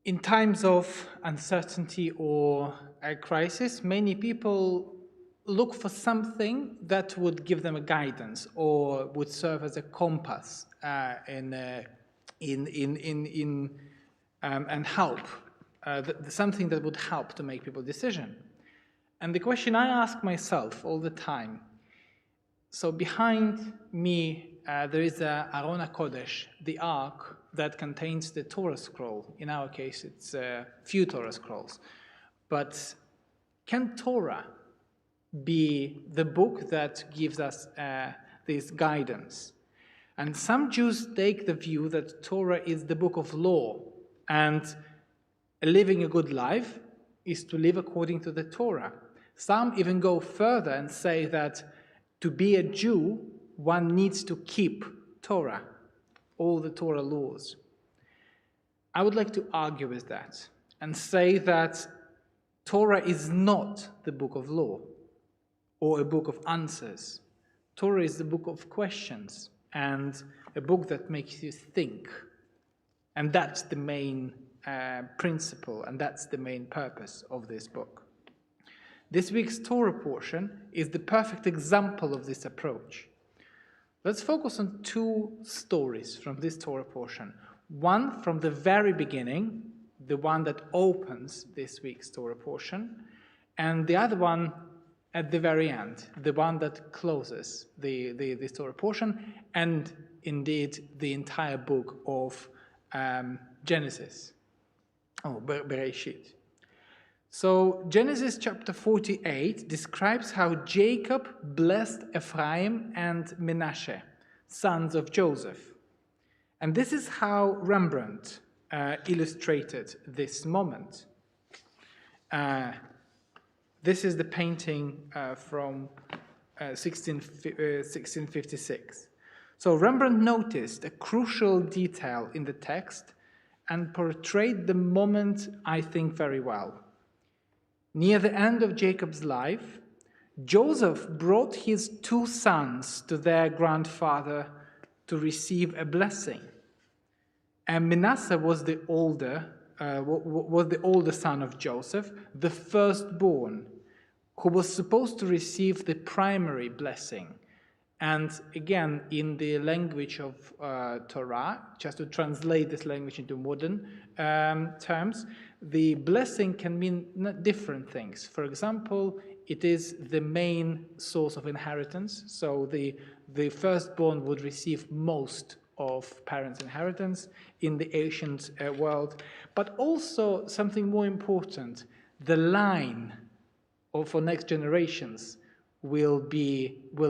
In times of uncertainty or a crisis, many people look for something that would give them a guidance or would serve as a compass and help, something that would help to make people decision. And the question I ask myself all the time, so behind me there is a Aron HaKodesh, the ark that contains the Torah scroll. In our case, it's a few Torah scrolls. But can Torah be the book that gives us this guidance? And some Jews take the view that Torah is the book of law, and living a good life is to live according to the Torah. Some even go further and say that to be a Jew, one needs to keep Torah, all the Torah laws. I would like to argue with that and say that Torah is not the book of law or a book of answers. Torah is the book of questions and a book that makes you think. And that's the main principle, and that's the main purpose of this book. This week's Torah portion is the perfect example of this approach. Let's focus on two stories from this Torah portion. One from the very beginning, the one that opens this week's Torah portion, and the other one at the very end, the one that closes this Torah portion, and indeed the entire book of Genesis, Bereshit. So Genesis chapter 48 describes how Jacob blessed Ephraim and Manasseh, sons of Joseph. And this is how Rembrandt illustrated this moment. This is the painting from 1656. So Rembrandt noticed a crucial detail in the text and portrayed the moment, I think, very well. Near the end of Jacob's life, Joseph brought his two sons to their grandfather to receive a blessing. And Manasseh was the older son of Joseph, the firstborn, who was supposed to receive the primary blessing. And again, in the language of Torah, just to translate this language into modern terms, the blessing can mean different things. For example, it is the main source of inheritance. So the firstborn would receive most of parents' inheritance in the ancient world. But also something more important, the line for next generations will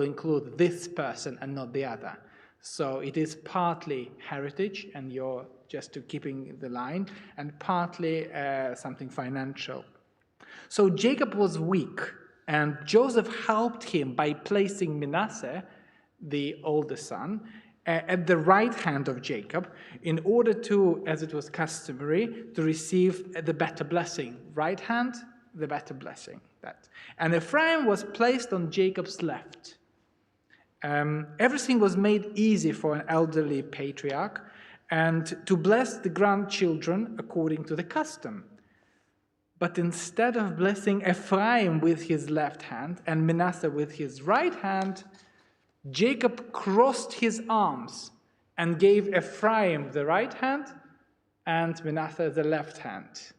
include this person and not the other. So it is partly heritage, and you're just keeping the line, and partly something financial. So Jacob was weak, and Joseph helped him by placing Manasseh, the older son, at the right hand of Jacob, in order to, as it was customary, to receive the better blessing. Right hand, the better blessing. That. And Ephraim was placed on Jacob's left. Everything was made easy for an elderly patriarch, and to bless the grandchildren according to the custom. But instead of blessing Ephraim with his left hand and Manasseh with his right hand, Jacob crossed his arms and gave Ephraim the right hand and Manasseh the left hand.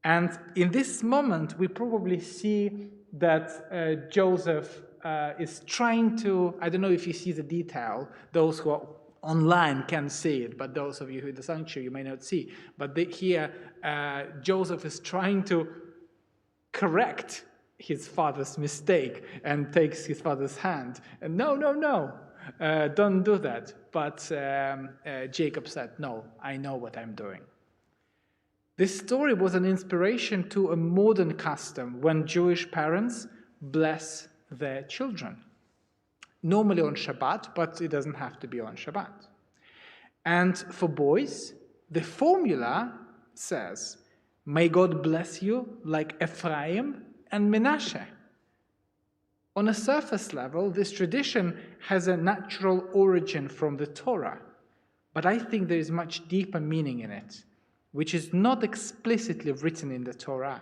And in this moment, we probably see that Joseph is trying to, I don't know if you see the detail, those who are online can see it, but those of you who are in the sanctuary, you may not see. But here, Joseph is trying to correct his father's mistake and takes his father's hand. And no, don't do that. But Jacob said, no, I know what I'm doing. This story was an inspiration to a modern custom when Jewish parents bless their children. Normally on Shabbat, but it doesn't have to be on Shabbat. And for boys, the formula says, may God bless you like Ephraim and Manasseh. On a surface level, this tradition has a natural origin from the Torah, but I think there is much deeper meaning in it. which is not explicitly written in the Torah?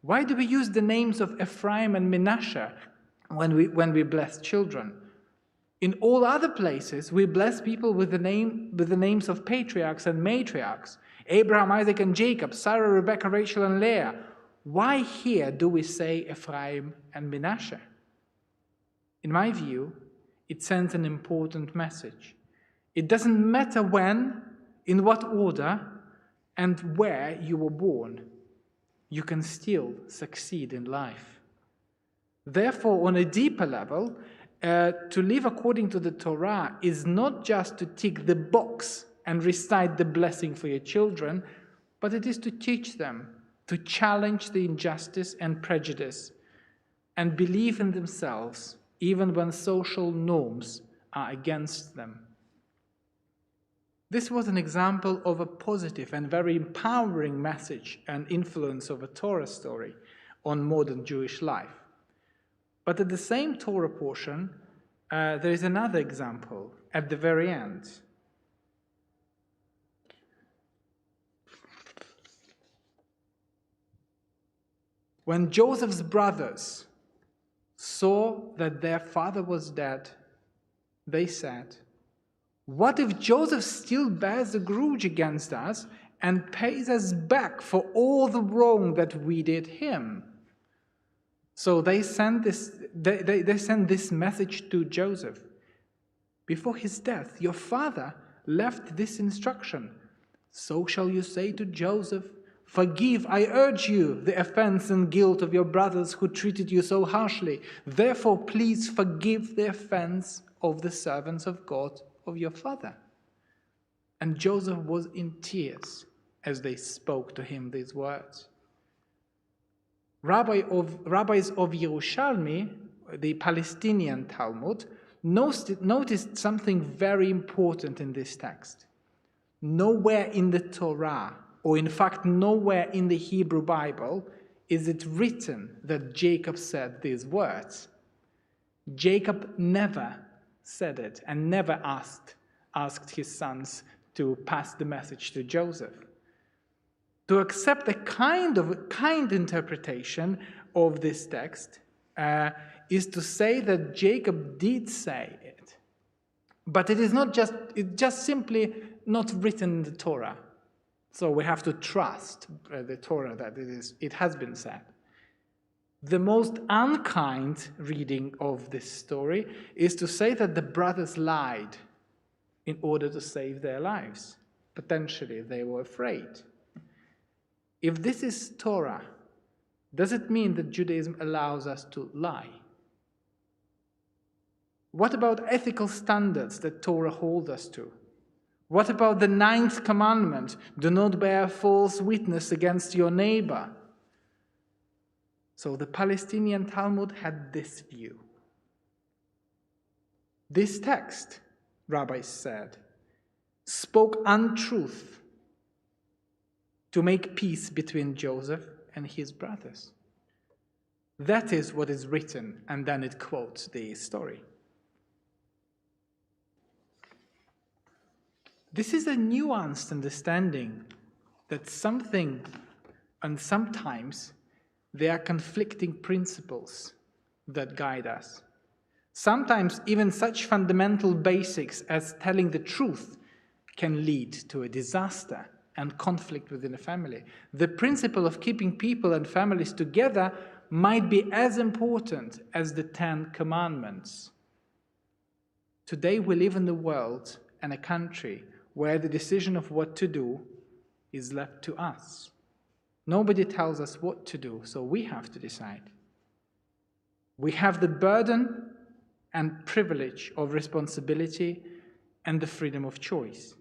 Why do we use the names of Ephraim and Manasseh when we bless children? In all other places, we bless people with the names of patriarchs and matriarchs: Abraham, Isaac, and Jacob, Sarah, Rebekah, Rachel, and Leah. Why here do we say Ephraim and Manasseh? In my view, it sends an important message. It doesn't matter when, in what order, and where you were born. You can still succeed in life. Therefore, on a deeper level, to live according to the Torah is not just to tick the box and recite the blessing for your children, but it is to teach them, to challenge the injustice and prejudice, and believe in themselves, even when social norms are against them. This was an example of a positive and very empowering message and influence of a Torah story on modern Jewish life. But at the same Torah portion, there is another example at the very end. When Joseph's brothers saw that their father was dead, they said, "What if Joseph still bears a grudge against us and pays us back for all the wrong that we did him?" So they sent this message to Joseph. "Before his death, your father left this instruction. So shall you say to Joseph, 'Forgive, I urge you, the offense and guilt of your brothers who treated you so harshly. Therefore, please forgive the offense of the servants of God of your father.'" And Joseph was in tears as they spoke to him these words. Rabbis of Yerushalmi, the Palestinian Talmud, noticed something very important in this text. Nowhere in the Torah, or in fact nowhere in the Hebrew Bible, is it written that Jacob said these words. Jacob never said it and never asked his sons to pass the message to Joseph. To accept a kind interpretation of this text is to say that Jacob did say it, but it's just simply not written in the Torah. So we have to trust the Torah that it has been said. The most unkind reading of this story is to say that the brothers lied in order to save their lives. Potentially, they were afraid. If this is Torah, does it mean that Judaism allows us to lie? What about ethical standards that Torah holds us to? What about the 9th commandment, do not bear false witness against your neighbor? So the Palestinian Talmud had this view. This text, rabbis said, spoke untruth to make peace between Joseph and his brothers. That is what is written, and then it quotes the story. This is a nuanced understanding that something, and sometimes there are conflicting principles that guide us. Sometimes even such fundamental basics as telling the truth can lead to a disaster and conflict within a family. The principle of keeping people and families together might be as important as the 10 commandments. Today we live in a world and a country where the decision of what to do is left to us. Nobody tells us what to do, so we have to decide. We have the burden and privilege of responsibility and the freedom of choice.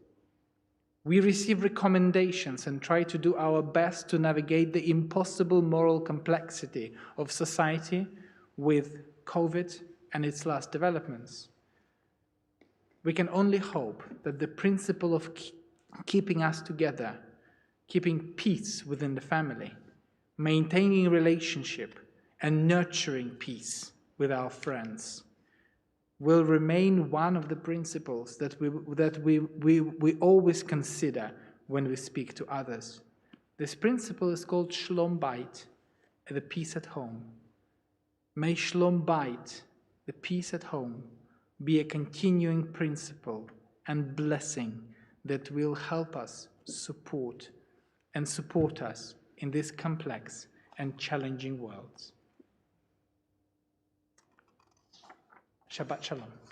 We receive recommendations and try to do our best to navigate the impossible moral complexity of society with COVID and its last developments. We can only hope that the principle of keeping us together, keeping peace within the family, maintaining relationship, and nurturing peace with our friends will remain one of the principles that we always consider when we speak to others. This principle is called Shalom Bayit, the peace at home. May Shalom Bayit, the peace at home, be a continuing principle and blessing that will help us support us in this complex and challenging world. Shabbat Shalom.